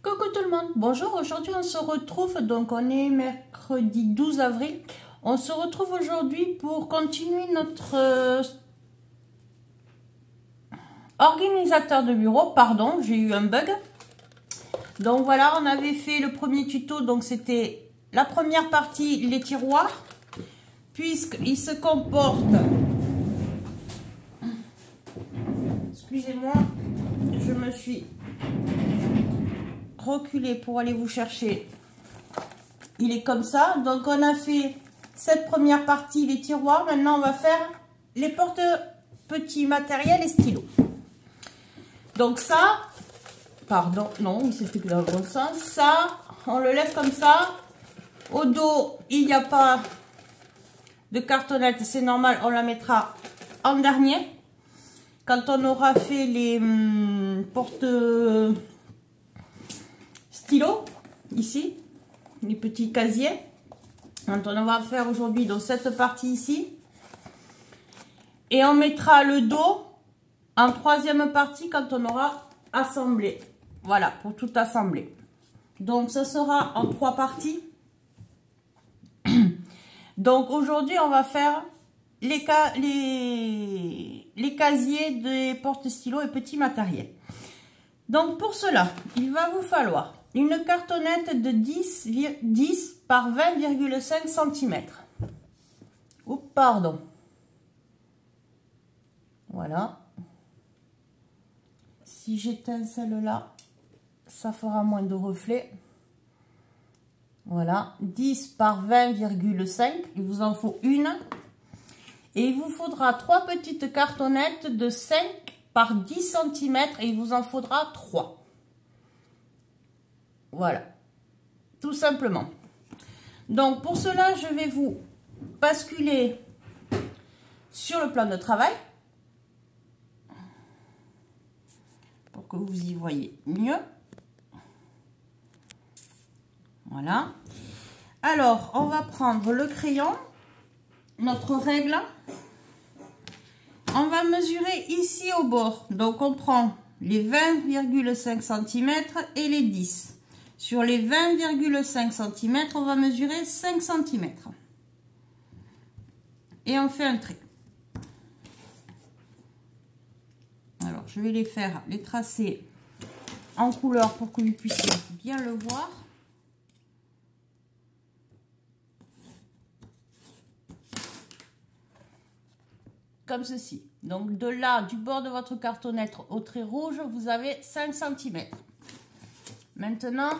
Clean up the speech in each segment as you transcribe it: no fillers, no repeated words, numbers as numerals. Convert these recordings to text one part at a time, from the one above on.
Coucou tout le monde, bonjour, aujourd'hui on se retrouve, donc on est mercredi 12 avril, on se retrouve aujourd'hui pour continuer notre organisateur de bureau, pardon, j'ai eu un bug. Donc voilà, on avait fait le premier tuto, donc c'était la première partie, les tiroirs, puisqu'ils se comportent, excusez-moi, je me suis reculer pour aller vous chercher. Il est comme ça. Donc on a fait cette première partie, les tiroirs. Maintenant on va faire les portes petits matériels et stylos. Donc ça, pardon, non, c'était dans le bon sens. Ça, on le laisse comme ça. Au dos, il n'y a pas de cartonnette, c'est normal, on la mettra en dernier. Quand on aura fait les portes stylo, ici, les petits casiers. Donc on va faire aujourd'hui dans cette partie ici. Et on mettra le dos en troisième partie quand on aura assemblé. Voilà, pour tout assembler. Donc ça sera en trois parties. Donc aujourd'hui on va faire les casiers des portes stylo et petits matériels. Donc pour cela, il va vous falloir une cartonnette de 10 par 20,5 cm. Oups, pardon. Voilà. Si j'éteins celle-là, ça fera moins de reflets. Voilà. 10 par 20,5. Il vous en faut une. Et il vous faudra 3 petites cartonnettes de 5 par 10 cm. Et il vous en faudra 3. Voilà, tout simplement. Donc pour cela, je vais vous basculer sur le plan de travail pour que vous y voyez mieux. Voilà. Alors, on va prendre le crayon, notre règle. On va mesurer ici au bord. Donc on prend les 20,5 cm et les 10. Sur les 20,5 cm, on va mesurer 5 cm. Et on fait un trait. Alors, je vais les tracer en couleur pour que vous puissiez bien le voir. Comme ceci. Donc, de là, du bord de votre cartonnette au trait rouge, vous avez 5 cm. Maintenant,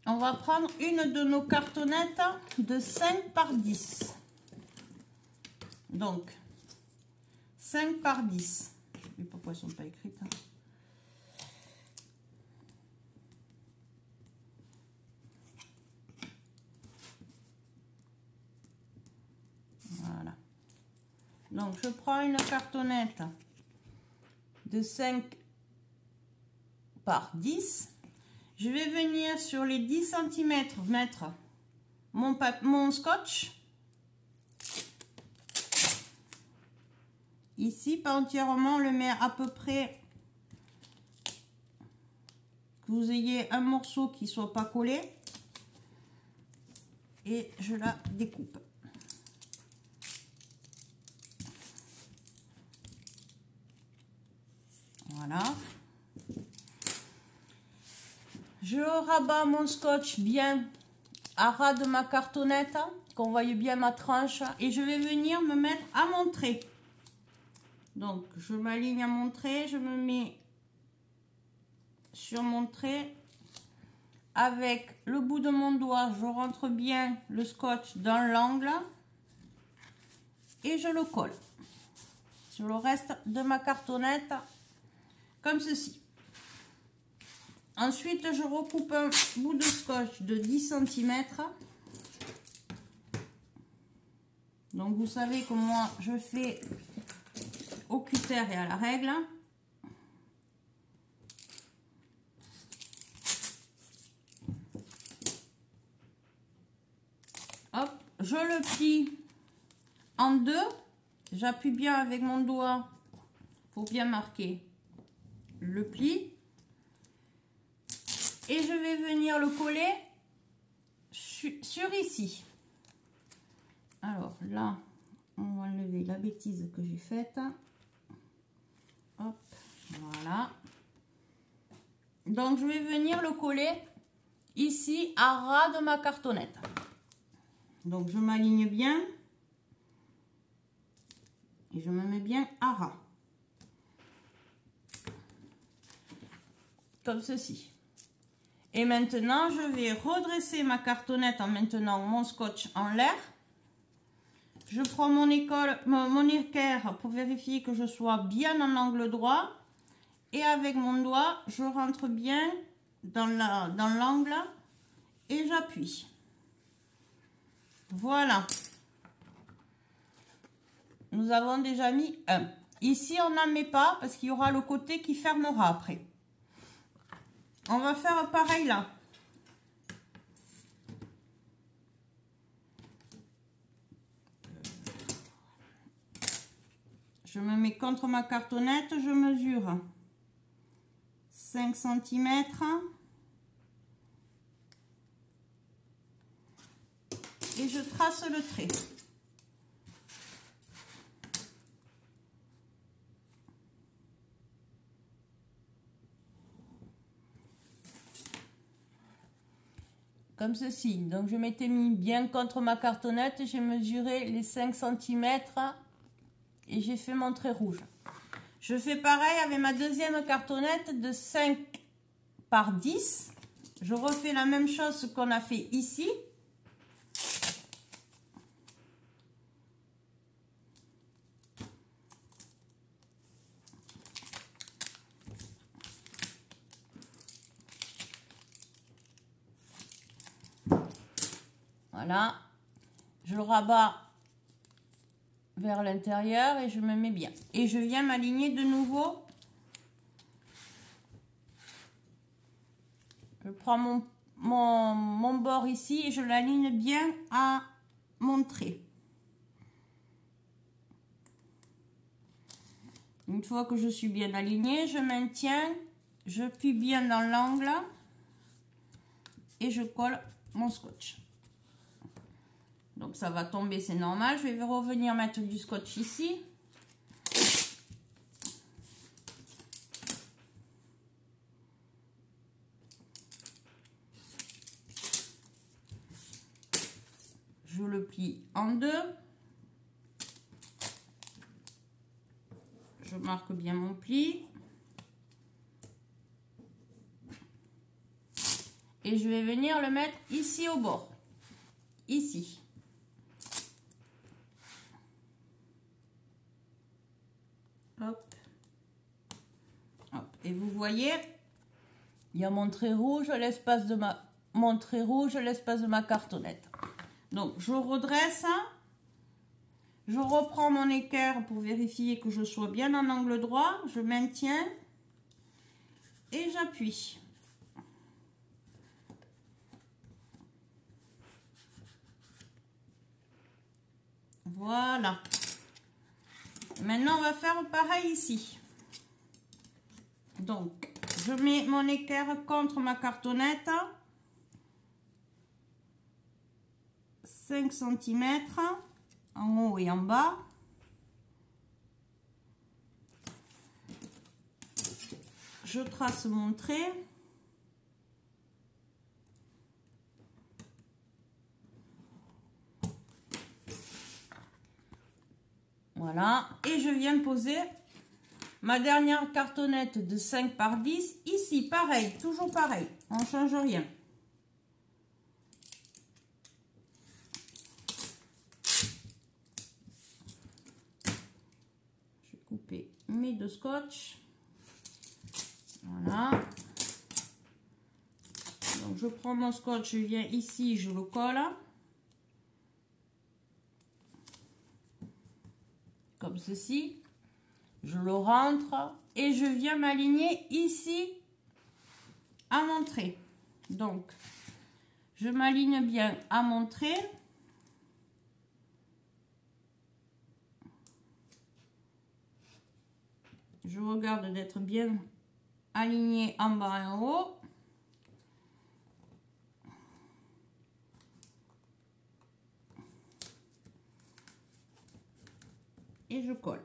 on va prendre une de nos cartonnettes de 5 par 10. Donc, 5 par 10. Je ne sais pas pourquoi elles ne sont pas écrites. Voilà. Donc, je prends une cartonnette de 5 par 10. Je vais venir sur les 10 cm mettre mon scotch. Ici, pas entièrement, on le met à peu près que vous ayez un morceau qui ne soit pas collé. Et je la découpe. Voilà. Je rabats mon scotch bien à ras de ma cartonnette, qu'on voie bien ma tranche. Et je vais venir me mettre à mon trait. Donc, je m'aligne à mon trait, je me mets sur mon trait. Avec le bout de mon doigt, je rentre bien le scotch dans l'angle. Et je le colle sur le reste de ma cartonnette, comme ceci. Ensuite, je recoupe un bout de scotch de 10 cm. Donc, vous savez que moi, je fais au cutter et à la règle. Hop, je le plie en deux. J'appuie bien avec mon doigt pour bien marquer le pli. Et je vais venir le coller sur ici. Alors là, on va enlever la bêtise que j'ai faite. Hop, voilà. Donc je vais venir le coller ici à ras de ma cartonnette. Donc je m'aligne bien et je me mets bien à ras. Comme ceci. Et maintenant, je vais redresser ma cartonnette en maintenant mon scotch en l'air. Je prends mon équerre pour vérifier que je sois bien en angle droit. Et avec mon doigt, je rentre bien dans l'angle et j'appuie. Voilà. Nous avons déjà mis un. Ici, on n'en met pas parce qu'il y aura le côté qui fermera après. On va faire pareil là. Je me mets contre ma cartonnette, je mesure 5 cm. Et je trace le trait. Comme ceci. Donc je m'étais mis bien contre ma cartonnette, j'ai mesuré les 5 cm et j'ai fait mon trait rouge. Je fais pareil avec ma deuxième cartonnette de 5 par 10. Je refais la même chose qu'on a fait ici. Voilà, je le rabats vers l'intérieur et je me mets bien. Et je viens m'aligner de nouveau. Je prends mon bord ici et je l'aligne bien à mon trait. Une fois que je suis bien alignée, je maintiens, je plie bien dans l'angle et je colle mon scotch. Donc ça va tomber, c'est normal. Je vais revenir mettre du scotch ici. Je le plie en deux. Je marque bien mon pli. Et je vais venir le mettre ici au bord. Ici. Hop. Hop. Et vous voyez, il y a mon trait rouge, l'espace de ma cartonnette. Donc je redresse, je reprends mon équerre pour vérifier que je sois bien en angle droit, je maintiens et j'appuie. Voilà. Maintenant, on va faire pareil ici. Donc, je mets mon équerre contre ma cartonnette. 5 cm en haut et en bas. Je trace mon trait. Voilà, et je viens poser ma dernière cartonnette de 5 par 10 ici, pareil, toujours pareil, on ne change rien. Je vais couper mes deux scotch. Voilà. Donc je prends mon scotch, je viens ici, je le colle. Comme ceci, je le rentre et je viens m'aligner ici à mon trait. Donc, je m'aligne bien à mon trait. Je regarde d'être bien aligné en bas et en haut. et je colle.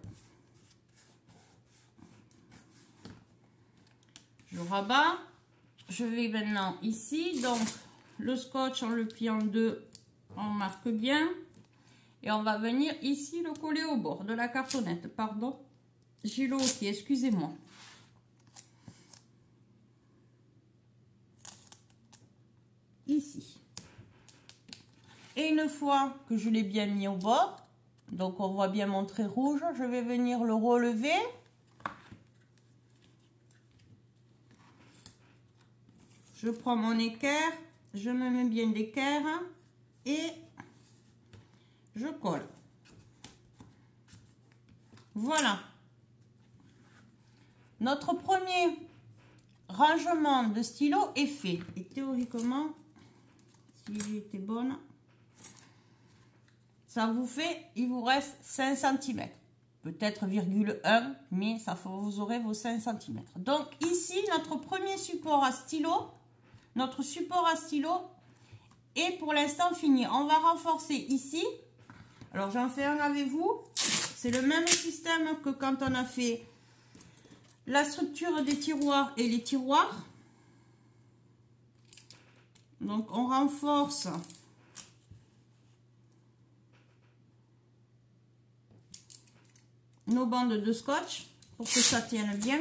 Je rabats. Je vais maintenant ici, donc le scotch on le plie en deux, on marque bien et on va venir ici le coller au bord de la cartonnette. Pardon, j'ai le hoquet, excusez-moi. Ici. Et une fois que je l'ai bien mis au bord, donc on voit bien mon trait rouge, je vais venir le relever. Je prends mon équerre, je me mets bien d'équerre et je colle. Voilà. Notre premier rangement de stylo est fait. Et théoriquement, si j'étais bonne, ça vous fait, il vous reste 5 cm. Peut-être 1, mais ça vous aurez vos 5 cm. Donc ici, notre premier support à stylo, notre support à stylo est pour l'instant fini. On va renforcer ici. Alors j'en fais un avec vous. C'est le même système que quand on a fait la structure des tiroirs et les tiroirs. Donc on renforce nos bandes de scotch pour que ça tienne bien.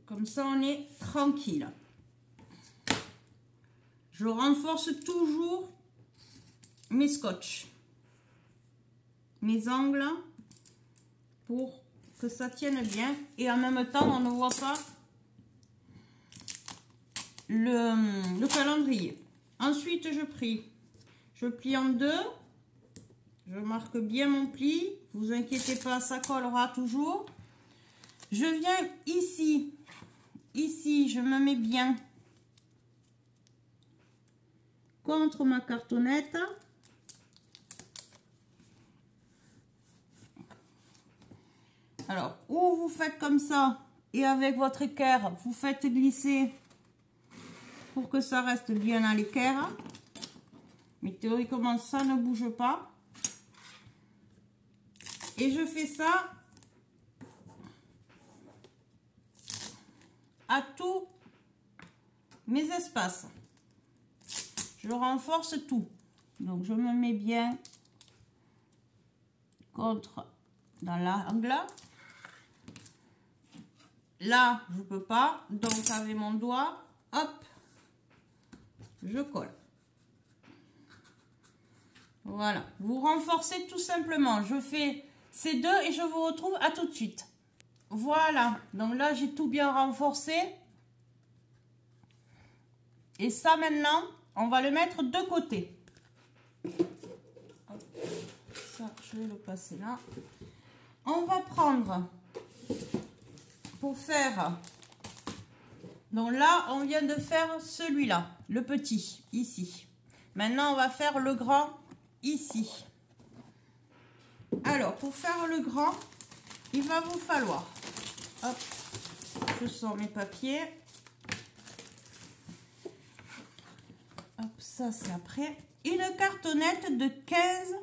Comme ça, on est tranquille. Je renforce toujours mes scotch, mes angles, pour que ça tienne bien. Et en même temps, on ne voit pas le calendrier. Ensuite, je plie en deux. Je marque bien mon pli. Vous inquiétez pas, ça collera toujours. Je viens ici. Ici, je me mets bien contre ma cartonnette. Alors, ou vous faites comme ça et avec votre équerre, vous faites glisser pour que ça reste bien à l'équerre. Mais théoriquement, ça ne bouge pas. Et je fais ça à tous mes espaces. Je renforce tout. Donc, je me mets bien contre dans l'angle. Là, je peux pas. Donc, avec mon doigt, hop, je colle. Voilà. Vous renforcez tout simplement. Je fais ces deux et je vous retrouve à tout de suite. Voilà, donc là j'ai tout bien renforcé. Et ça maintenant, on va le mettre de côté. Hop, ça, je vais le passer là. On va prendre, pour faire, donc là on vient de faire celui-là, le petit, ici. Maintenant on va faire le grand, ici. Alors, pour faire le grand, il va vous falloir, hop, je sors mes papiers, hop, ça c'est après, une cartonnette de 15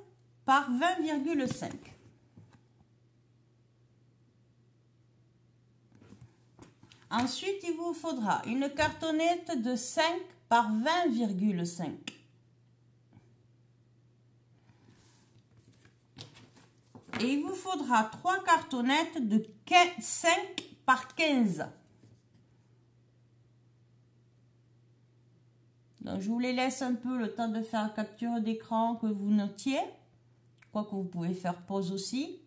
par 20,5. Ensuite, il vous faudra une cartonnette de 5 par 20,5. Et il vous faudra 3 cartonnettes de 5 par 15. Donc, je vous les laisse un peu le temps de faire capture d'écran, que vous notiez. Quoique vous pouvez faire pause aussi.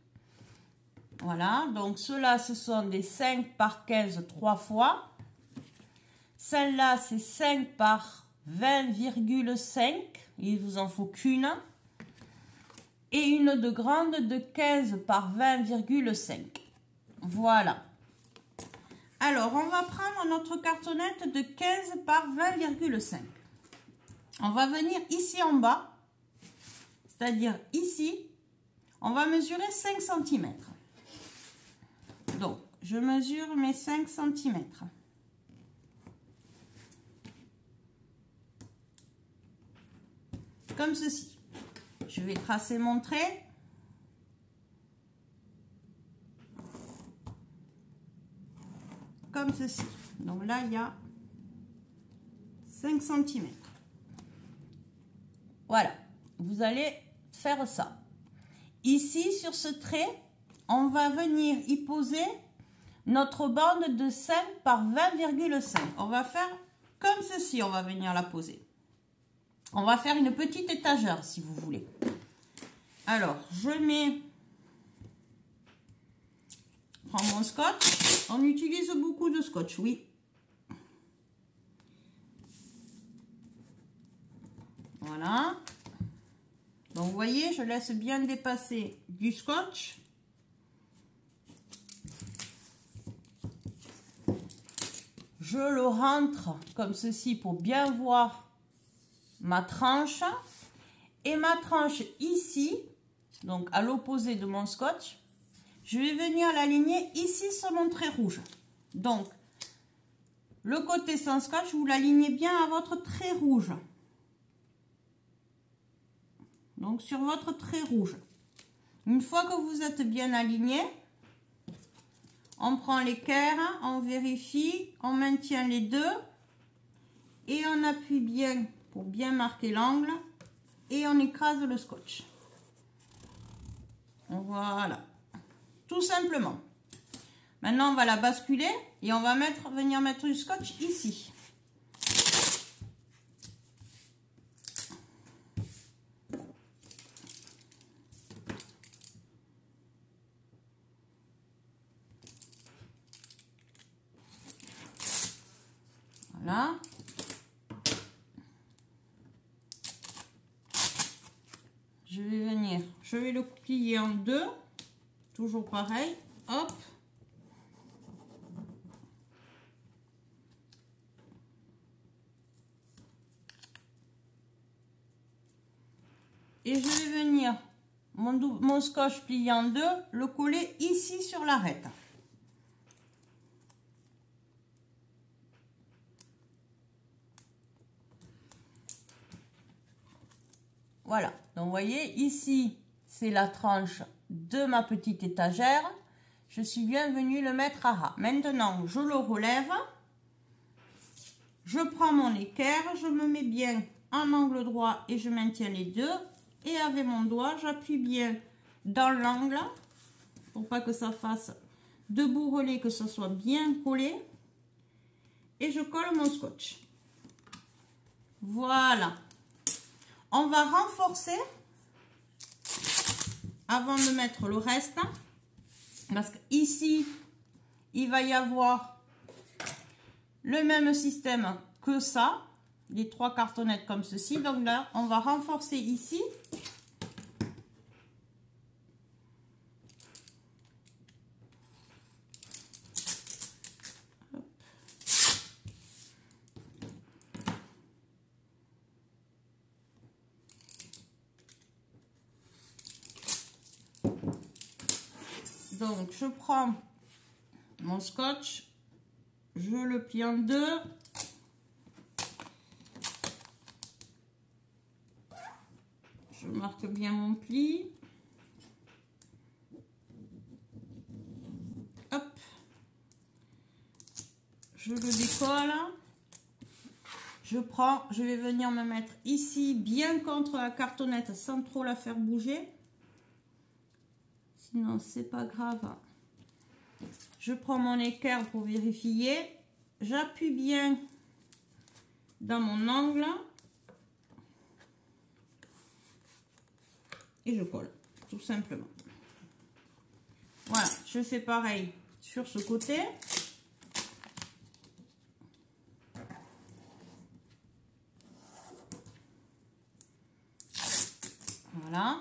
Voilà, donc ceux-là, ce sont des 5 par 15 3 fois. Celle-là, c'est 5 par 20,5. Il vous en faut qu'une. Et une de grande de 15 par 20,5. Voilà. Alors, on va prendre notre cartonnette de 15 par 20,5. On va venir ici en bas, c'est-à-dire ici. On va mesurer 5 cm. Donc, je mesure mes 5 cm. Comme ceci. Je vais tracer mon trait. Comme ceci. Donc là, il y a 5 cm. Voilà. Vous allez faire ça. Ici, sur ce trait, on va venir y poser notre bande de 5 par 20,5. On va faire comme ceci, on va venir la poser. On va faire une petite étagère, si vous voulez. Alors, je prends mon scotch. On utilise beaucoup de scotch, oui. Voilà. Donc, vous voyez, je laisse bien dépasser du scotch. Je le rentre comme ceci pour bien voir ma tranche. Et ma tranche ici, donc à l'opposé de mon scotch, je vais venir l'aligner ici sur mon trait rouge. Donc, le côté sans scotch, vous l'alignez bien à votre trait rouge. Donc, sur votre trait rouge. Une fois que vous êtes bien aligné, on prend l'équerre, on vérifie, on maintient les deux et on appuie bien pour bien marquer l'angle et on écrase le scotch. Voilà, tout simplement. Maintenant, on va la basculer et on va venir mettre du scotch ici. Voilà. Je vais le plier en deux, toujours pareil, hop. Et je vais venir, mon scotch plié en deux, le coller ici sur l'arête. Voilà, donc vous voyez, ici, c'est la tranche de ma petite étagère. Je suis bien venue le mettre à ras. Maintenant, je le relève. Je prends mon équerre, je me mets bien en angle droit et je maintiens les deux. Et avec mon doigt, j'appuie bien dans l'angle pour pas que ça fasse de bourrelet, que ça soit bien collé. Et je colle mon scotch. Voilà. On va renforcer avant de mettre le reste. Parce qu'ici, il va y avoir le même système que ça. Les 3 cartonnettes comme ceci. Donc là, on va renforcer ici. Donc, je prends mon scotch, je le plie en deux. Je marque bien mon pli. Hop. Je le décolle. Je vais venir me mettre ici, bien contre la cartonnette, sans trop la faire bouger. Sinon, c'est pas grave. Je prends mon équerre pour vérifier. J'appuie bien dans mon angle. Et je colle, tout simplement. Voilà, je fais pareil sur ce côté. Voilà,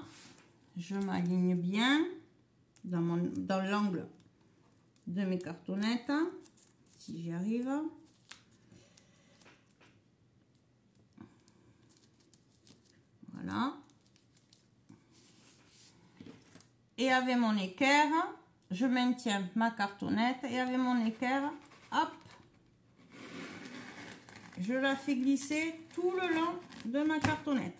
je m'aligne bien dans l'angle de mes cartonnettes, si j'y arrive. Voilà. Et avec mon équerre, je maintiens ma cartonnette et avec mon équerre, hop, je la fais glisser tout le long de ma cartonnette.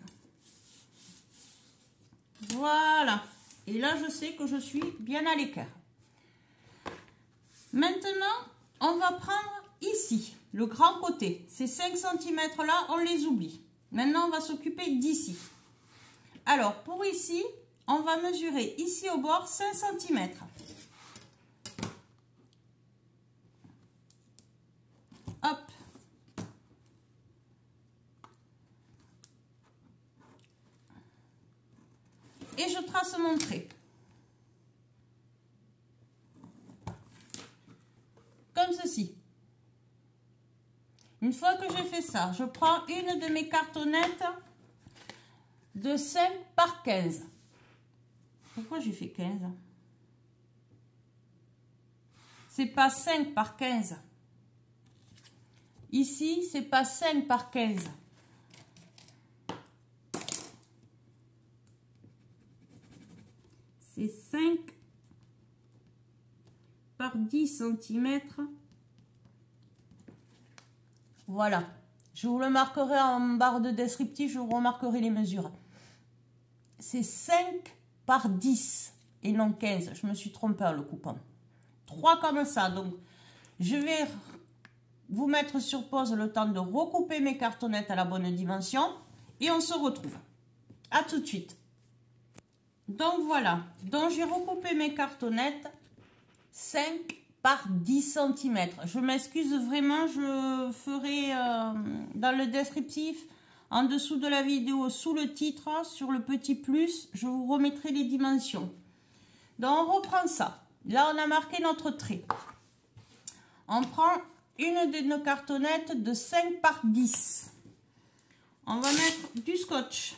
Voilà. Et là, je sais que je suis bien à l'équerre. Maintenant, on va prendre ici, le grand côté. Ces 5 cm là, on les oublie. Maintenant, on va s'occuper d'ici. Alors, pour ici, on va mesurer ici au bord 5 cm. Hop. Et je trace mon trait. Comme ceci. Une fois que j'ai fait ça, je prends une de mes cartonnettes de 5 par 15. Pourquoi j'ai fait 15? C'est pas 5 par 15. Ici, c'est pas 5 par 15. C'est 5 par 10 cm. Voilà. Je vous le marquerai en barre de descriptif, je vous remarquerai les mesures. C'est 5 par 10 et non 15. Je me suis trompée en le coupant. 3 comme ça. Donc, je vais vous mettre sur pause le temps de recouper mes cartonnettes à la bonne dimension. Et on se retrouve. À tout de suite. Donc voilà, donc j'ai recoupé mes cartonnettes 5 par 10 cm. Je m'excuse vraiment, je ferai dans le descriptif, en dessous de la vidéo, sous le titre, sur le petit plus, je vous remettrai les dimensions. Donc on reprend ça. Là on a marqué notre trait. On prend une de nos cartonnettes de 5 par 10. On va mettre du scotch.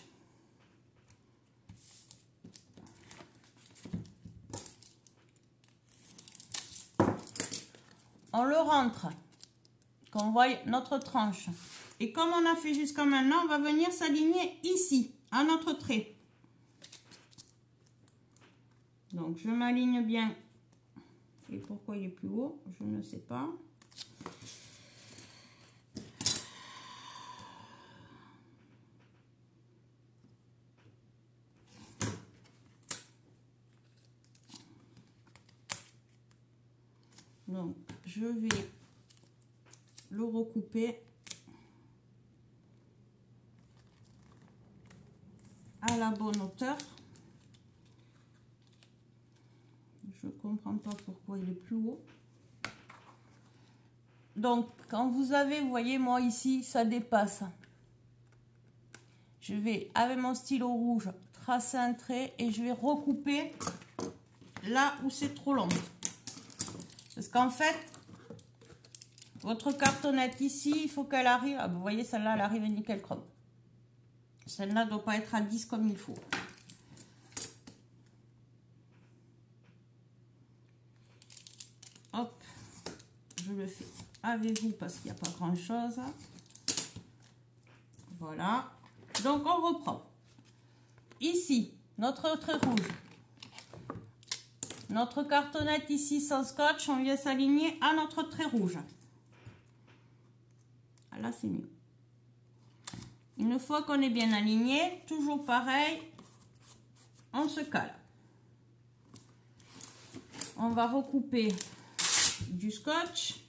On le rentre, qu'on voit notre tranche. Et comme on a fait jusqu'à maintenant, on va venir s'aligner ici, à notre trait. Donc, je m'aligne bien. Et pourquoi il est plus haut? Je ne sais pas. Donc, je vais le recouper à la bonne hauteur. Je comprends pas pourquoi il est plus haut. Donc, quand vous avez, vous voyez, moi ici, ça dépasse. Je vais, avec mon stylo rouge, tracer un trait et je vais recouper là où c'est trop long. Parce qu'en fait, votre cartonnette ici, il faut qu'elle arrive. Ah, vous voyez, celle-là, elle arrive nickel chrome. Celle-là ne doit pas être à 10 comme il faut. Hop, je le fais avec vous parce qu'il n'y a pas grand-chose. Voilà. Donc, on reprend. Ici, notre trait rouge. Notre cartonnette ici sans scotch, on vient s'aligner à notre trait rouge. Là, c'est mieux. Une fois qu'on est bien aligné, toujours pareil, on se cale. On va recouper du scotch.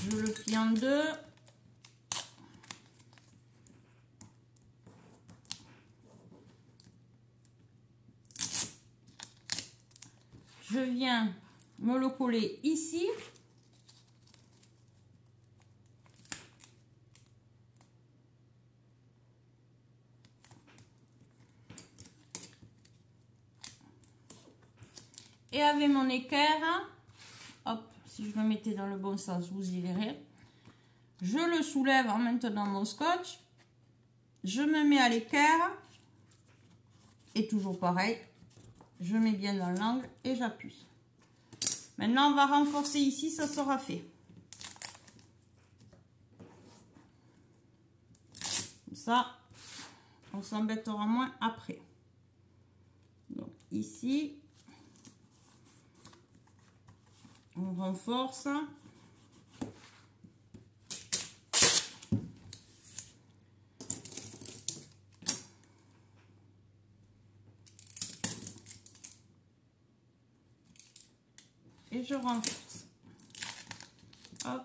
Je le plie en deux. Je viens me le coller ici. Et avec mon équerre, hop, si je le mettais dans le bon sens, vous y verrez. Je le soulève en maintenant mon scotch. Je me mets à l'équerre. Et toujours pareil, je mets bien dans l'angle et j'appuie. Maintenant, on va renforcer ici, ça sera fait. Comme ça, on s'embêtera moins après. Donc ici, on renforce. Et je renforce. Hop.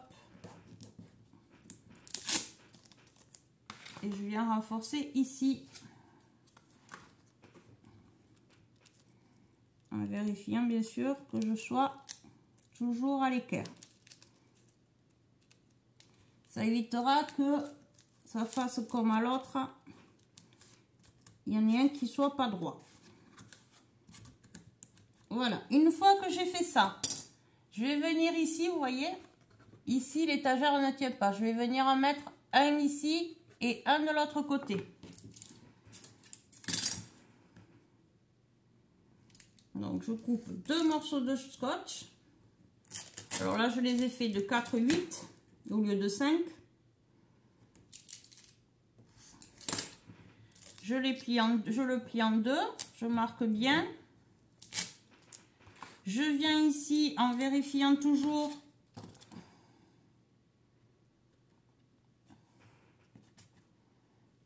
Et je viens renforcer ici. En vérifiant bien sûr que je sois toujours à l'équerre. Ça évitera que ça fasse comme à l'autre. Il y en a un qui soit pas droit. Voilà. Une fois que j'ai fait ça, je vais venir ici, vous voyez, ici l'étagère ne tient pas. Je vais venir en mettre un ici et un de l'autre côté. Donc je coupe 2 morceaux de scotch. Alors là je les ai fait de 4-8 au lieu de 5. Je le plie en 2, je marque bien. Je viens ici en vérifiant toujours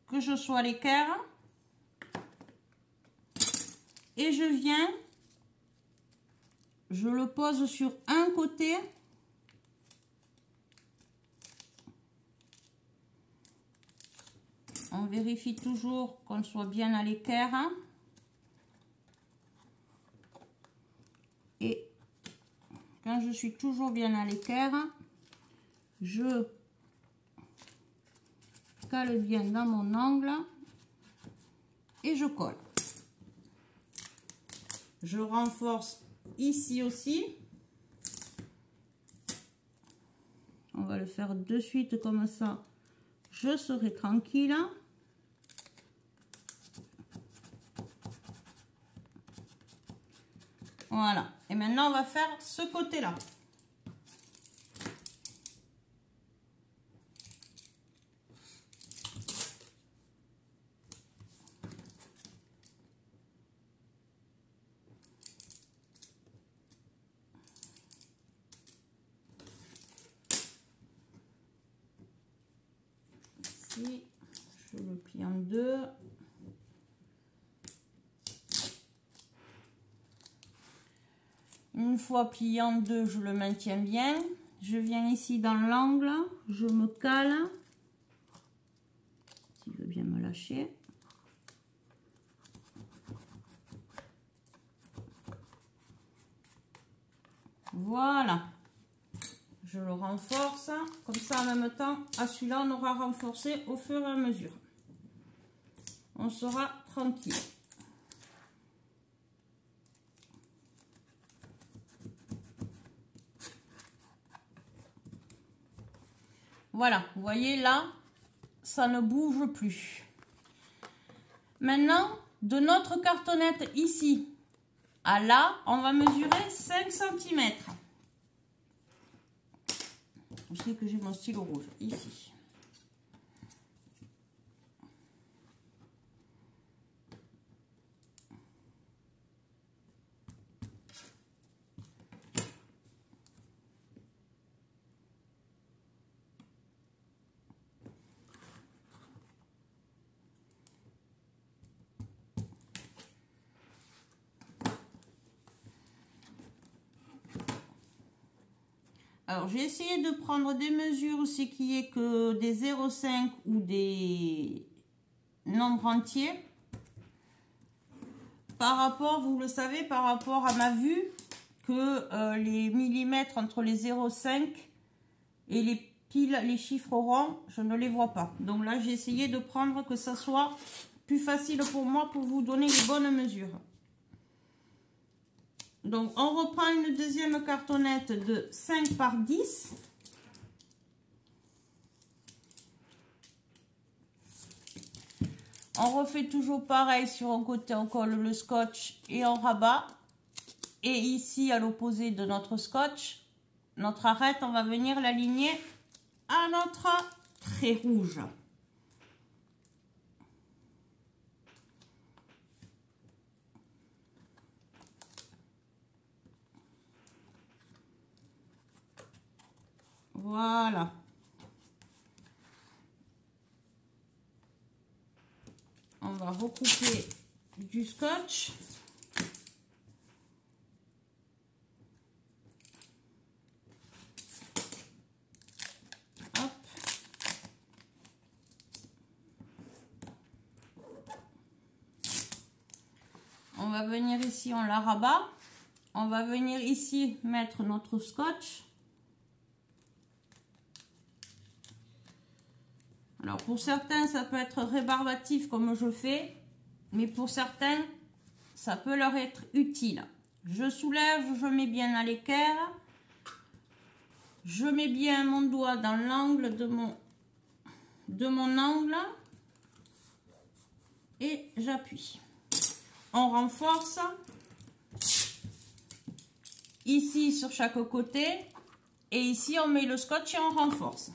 que je sois à l'équerre. Et je viens, je le pose sur un côté. On vérifie toujours qu'on soit bien à l'équerre. Et quand je suis toujours bien à l'équerre, je cale bien dans mon angle et je colle. Je renforce ici aussi. On va le faire de suite comme ça. Je serai tranquille. Voilà. Et maintenant, on va faire ce côté-là. Ici, je le plie en 2. Une fois plié en 2, je le maintiens bien. Je viens ici dans l'angle, je me cale. S'il veut bien me lâcher. Voilà. Je le renforce. Comme ça, en même temps, à celui-là, on aura renforcé au fur et à mesure. On sera tranquille. Voilà, vous voyez là, ça ne bouge plus. Maintenant, de notre cartonnette ici à là, on va mesurer 5 cm. Je sais que j'ai mon stylo rouge ici. Alors, j'ai essayé de prendre des mesures, c'est qu'il n'y ait que des 0,5 ou des nombres entiers. Par rapport, vous le savez, par rapport à ma vue, que les millimètres entre les 0,5 et les piles, les chiffres ronds, je ne les vois pas. Donc là, j'ai essayé de prendre que ça soit plus facile pour moi pour vous donner les bonnes mesures. Donc, on reprend une deuxième cartonnette de 5 par 10. On refait toujours pareil sur un côté, on colle le scotch et on rabat. Et ici, à l'opposé de notre scotch, notre arête, on va venir l'aligner à notre trait rouge. Voilà. On va recouper du scotch. Hop. On va venir ici, on la rabat. On va venir ici mettre notre scotch. Alors pour certains, ça peut être rébarbatif comme je fais, mais pour certains, ça peut leur être utile. Je soulève, je mets bien à l'équerre. Je mets bien mon doigt dans l'angle de mon angle et j'appuie. On renforce ici sur chaque côté et ici on met le scotch et on renforce.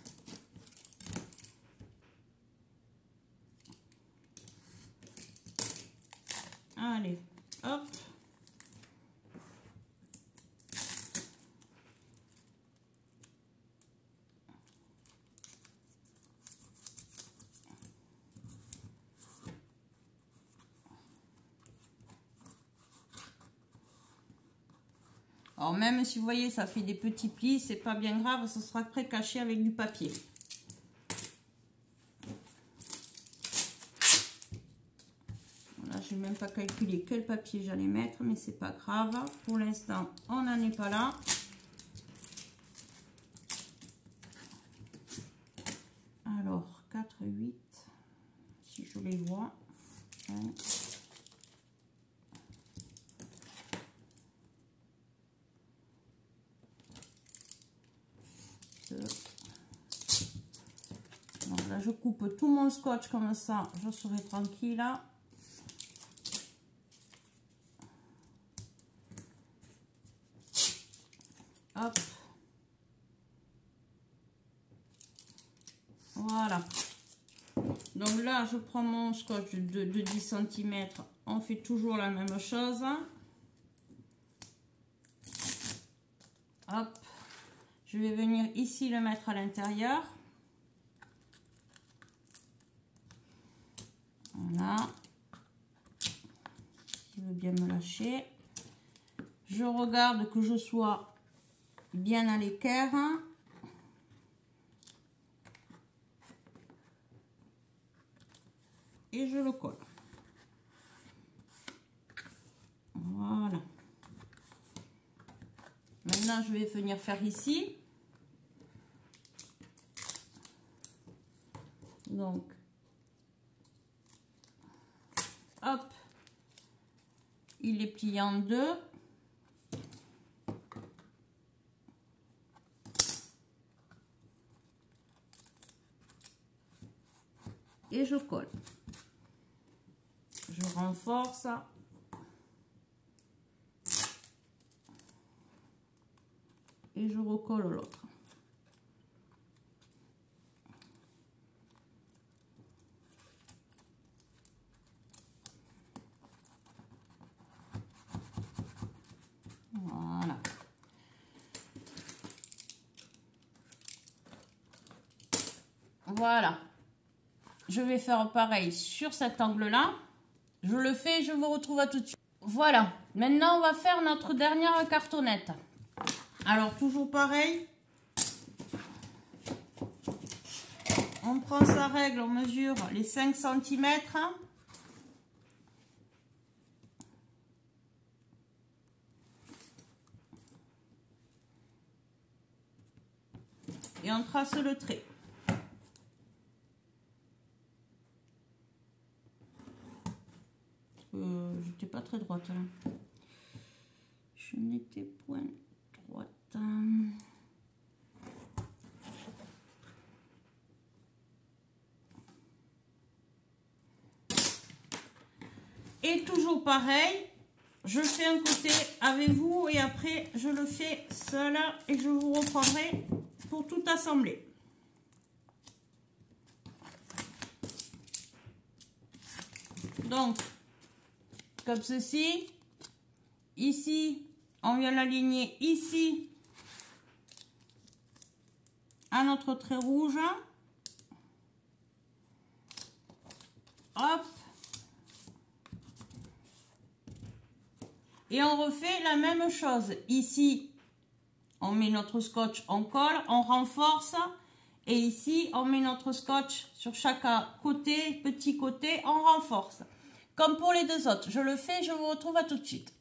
Allez, hop. Alors même si vous voyez ça fait des petits plis, c'est pas bien grave, ce sera très caché avec du papier. Voilà, je n'ai même pas calculé quel papier j'allais mettre, mais c'est pas grave. Pour l'instant, on n'en est pas là. Alors 4, 8, si je les vois. 1, 2. Donc là, je coupe tout mon scotch comme ça, je serai tranquille. Hop. Voilà. Donc là, je prends mon scotch de 10 cm. On fait toujours la même chose. Hop. Je vais venir ici le mettre à l'intérieur. Voilà. Il veut bien me lâcher. Je regarde que je sois bien à l'équerre. Et je le colle. Voilà. Maintenant, je vais venir faire ici. Donc, hop, il est plié en deux. Et je colle. Je renforce. Et je recolle l'autre. Voilà. Voilà. Je vais faire pareil sur cet angle-là. Je le fais et je vous retrouve à tout de suite. Voilà. Maintenant, on va faire notre dernière cartonnette. Alors, toujours pareil. On prend sa règle, on mesure les 5 cm. Et on trace le trait. J'étais pas très droite. Hein. Je n'étais point droite. Et toujours pareil, je fais un côté avec vous et après je le fais seul et je vous reprendrai pour tout assembler. Donc, comme ceci, ici, on vient l'aligner ici à notre trait rouge. Hop. Et on refait la même chose. Ici, on met notre scotch, on colle, on renforce. Et ici, on met notre scotch sur chaque côté, petit côté, on renforce. Comme pour les deux autres. Je le fais, je vous retrouve à tout de suite.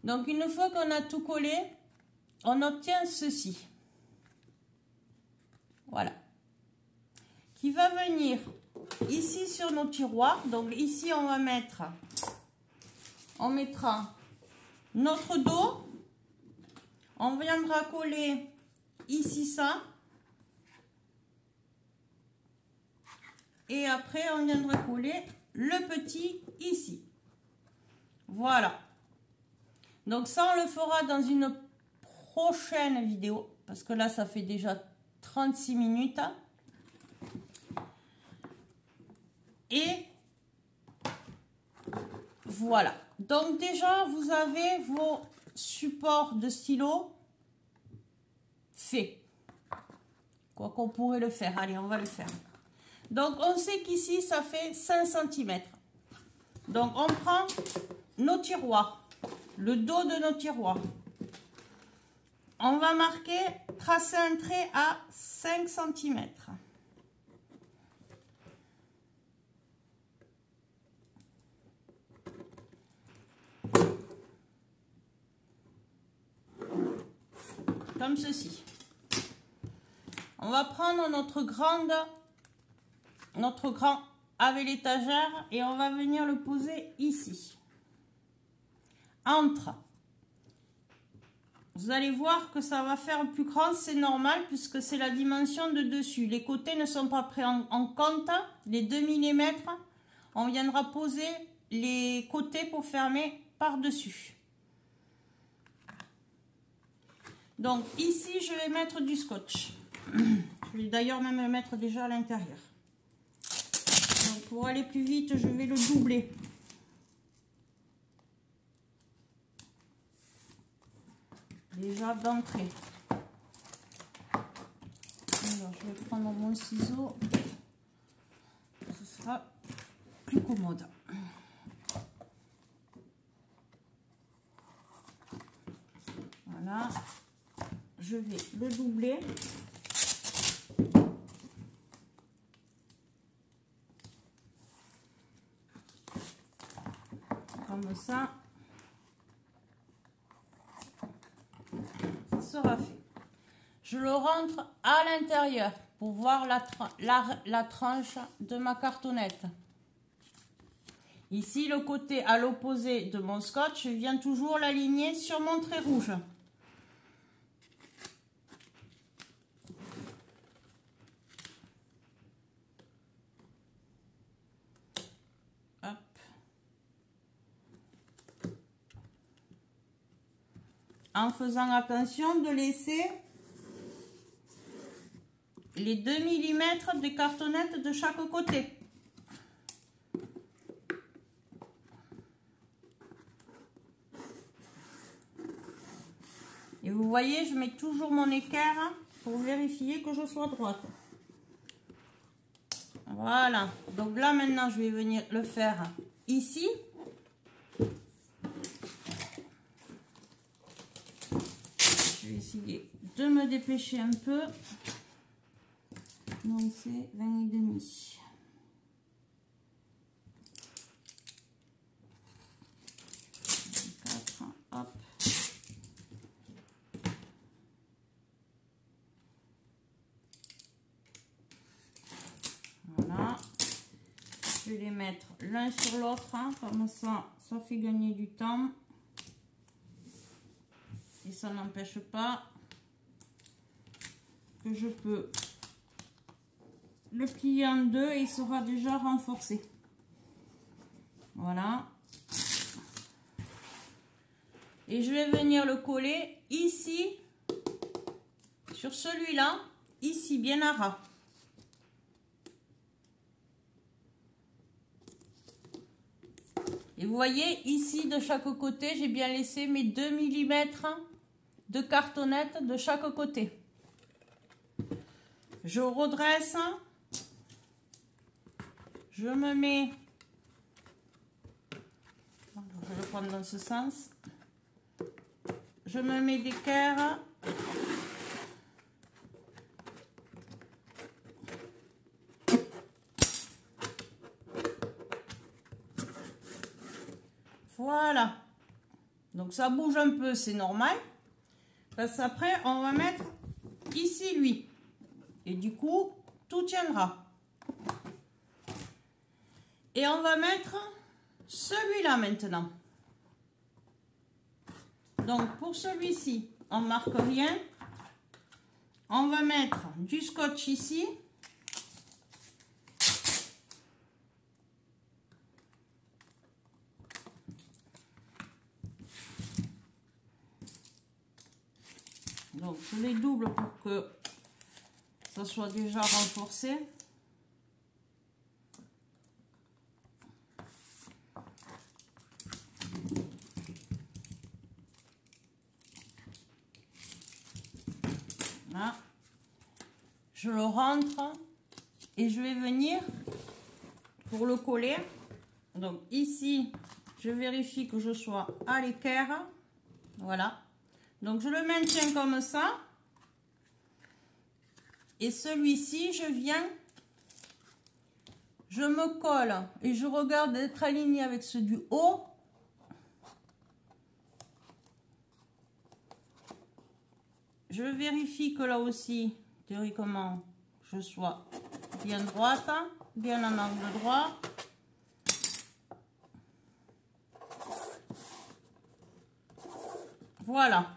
Donc, une fois qu'on a tout collé, on obtient ceci. Voilà. Qui va venir ici sur nos tiroirs. Donc, ici, on mettra notre dos. On viendra coller ici ça. Et après, on viendra coller le petit ici. Voilà. Donc ça, on le fera dans une prochaine vidéo. Parce que là, ça fait déjà 36 minutes. Et voilà. Donc déjà, vous avez vos supports de stylo faits. Quoi qu'on pourrait le faire. Allez, on va le faire. Donc, on sait qu'ici, ça fait 5 cm. Donc, on prend nos tiroirs, le dos de nos tiroirs. On va marquer, tracer un trait à 5 cm. Comme ceci. On va prendre notre grand avec l'étagère et on va venir le poser ici. Entre. Vous allez voir que ça va faire plus grand, c'est normal puisque c'est la dimension de dessus. Les côtés ne sont pas pris en compte. Les 2 mm, on viendra poser les côtés pour fermer par-dessus. Donc ici, je vais mettre du scotch. Je vais d'ailleurs même le mettre déjà à l'intérieur. Donc pour aller plus vite, je vais le doubler. Déjà d'entrée. Alors je vais prendre mon ciseau. Ce sera plus commode. Voilà. Je vais le doubler. Comme ça. Ça sera fait. Je le rentre à l'intérieur pour voir la tranche de ma cartonnette. Ici, le côté à l'opposé de mon scotch, je viens toujours l'aligner sur mon trait rouge. Hop. En faisant attention de laisser les 2 mm de cartonnette de chaque côté. Et vous voyez, je mets toujours mon équerre pour vérifier que je sois droite. Voilà. Donc là, maintenant, je vais venir le faire ici. Je vais essayer de me dépêcher un peu. Donc c'est 20,5. Hop. Voilà. Je vais les mettre l'un sur l'autre, hein, comme ça fait gagner du temps. Et ça n'empêche pas que je peux le plier en deux et il sera déjà renforcé. Voilà. Et je vais venir le coller ici, sur celui-là, ici, bien à ras. Et vous voyez, ici, de chaque côté, j'ai bien laissé mes 2 mm de cartonnette de chaque côté. Je redresse. Je me mets... Je vais le prendre dans ce sens. Je me mets d'équerre. Voilà. Donc ça bouge un peu, c'est normal. Parce qu'après, on va mettre ici lui. Et du coup, tout tiendra. Et on va mettre celui-là maintenant. Donc pour celui-ci, on marque rien. On va mettre du scotch ici. Donc je les double pour que ça soit déjà renforcé. Là, je le rentre et je vais venir pour le coller. Donc ici, je vérifie que je sois à l'équerre. Voilà. Donc je le maintiens comme ça. Et celui-ci, je viens, je me colle et je regarde d'être aligné avec ceux du haut. Je vérifie que là aussi, théoriquement, je sois bien droite, bien en angle droit. Voilà.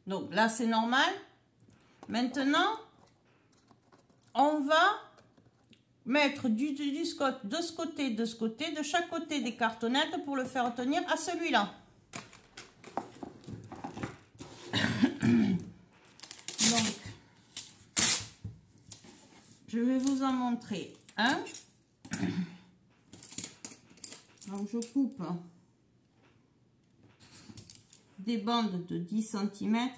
Donc là, c'est normal. Maintenant, on va mettre du scotch de ce côté, de chaque côté des cartonnettes pour le faire tenir à celui-là. Donc, je vais vous en montrer un. Donc, je coupe des bandes de 10 cm.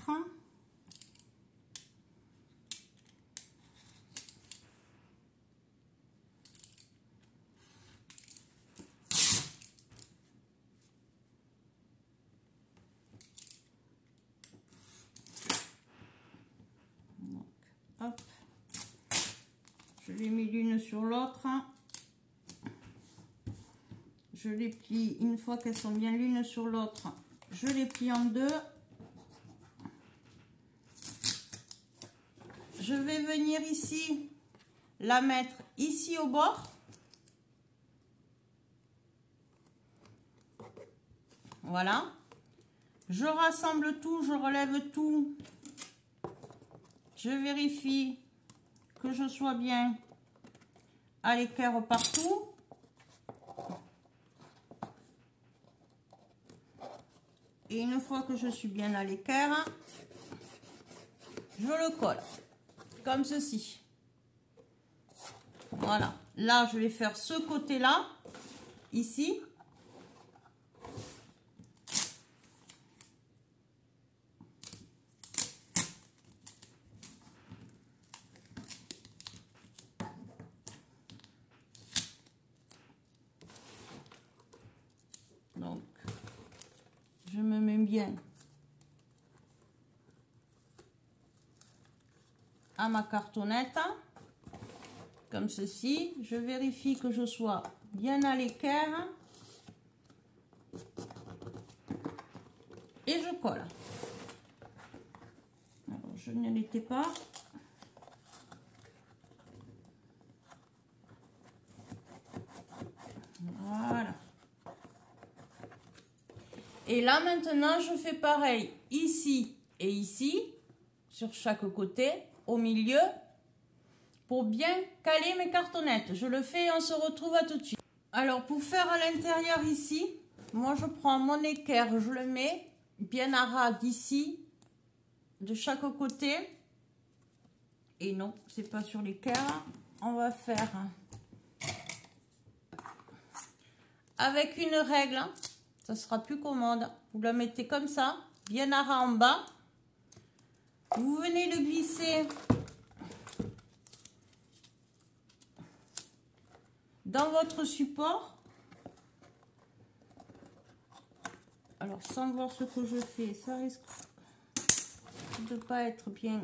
Hop. Je les mets l'une sur l'autre. Je les plie une fois qu'elles sont bien l'une sur l'autre. Je les plie en deux. Je vais venir ici, la mettre ici au bord. Voilà. Je rassemble tout, je relève tout. Je vérifie que je sois bien à l'équerre partout. Et une fois que je suis bien à l'équerre, je le colle comme ceci. Voilà. Là, je vais faire ce côté-là, ici. Donc, je me mets bien à ma cartonnette, comme ceci. Je vérifie que je sois bien à l'équerre et je colle. Alors, je ne l'étais pas. Voilà. Et là maintenant, je fais pareil ici et ici, sur chaque côté, au milieu, pour bien caler mes cartonnettes. Je le fais et on se retrouve à tout de suite. Alors, pour faire à l'intérieur ici, moi je prends mon équerre, je le mets bien à ras d'ici, de chaque côté. Et non, c'est pas sur l'équerre. On va faire avec une règle, hein. Ça sera plus commode. Vous la mettez comme ça, bien à ras en bas. Vous venez le glisser dans votre support. Alors, sans voir ce que je fais, ça risque de pas être bien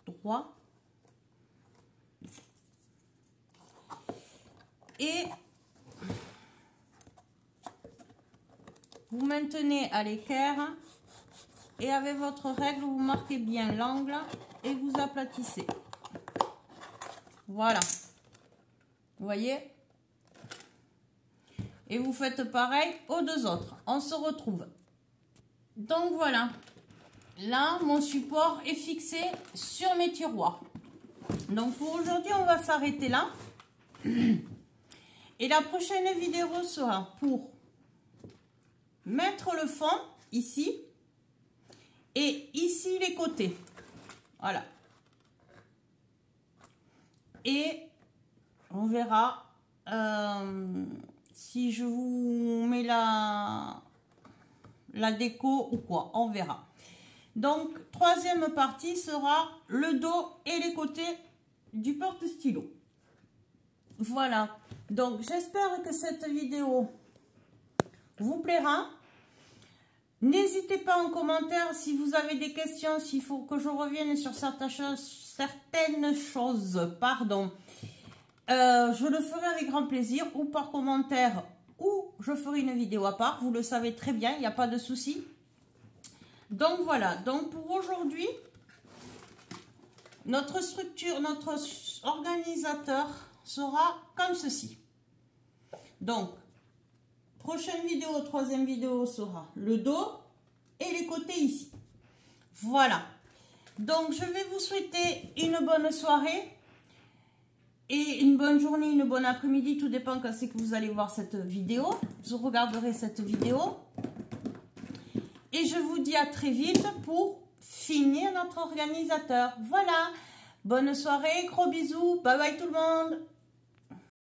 droit. Et vous maintenez à l'équerre et avec votre règle, vous marquez bien l'angle et vous aplatissez. Voilà. Vous voyez? Et vous faites pareil aux deux autres. On se retrouve. Donc voilà. Là, mon support est fixé sur mes tiroirs. Donc pour aujourd'hui, on va s'arrêter là. Et la prochaine vidéo sera pour mettre le fond ici. Et ici, les côtés. Voilà. Et on verra si je vous mets la déco ou quoi. On verra. Donc, troisième partie sera le dos et les côtés du porte-stylo. Voilà. Donc, j'espère que cette vidéo vous plaira. N'hésitez pas en commentaire si vous avez des questions, s'il faut que je revienne sur certaines choses, pardon. Je le ferai avec grand plaisir, ou par commentaire, ou je ferai une vidéo à part. Vous le savez très bien, il n'y a pas de souci. Donc voilà, donc pour aujourd'hui, notre structure, notre organisateur sera comme ceci. Donc, prochaine vidéo, troisième vidéo sera le dos et les côtés ici. Voilà. Donc, je vais vous souhaiter une bonne soirée et une bonne journée, une bonne après-midi. Tout dépend quand c'est que vous allez voir cette vidéo. Je regarderai cette vidéo. Et je vous dis à très vite pour finir notre organisateur. Voilà. Bonne soirée, gros bisous. Bye bye tout le monde.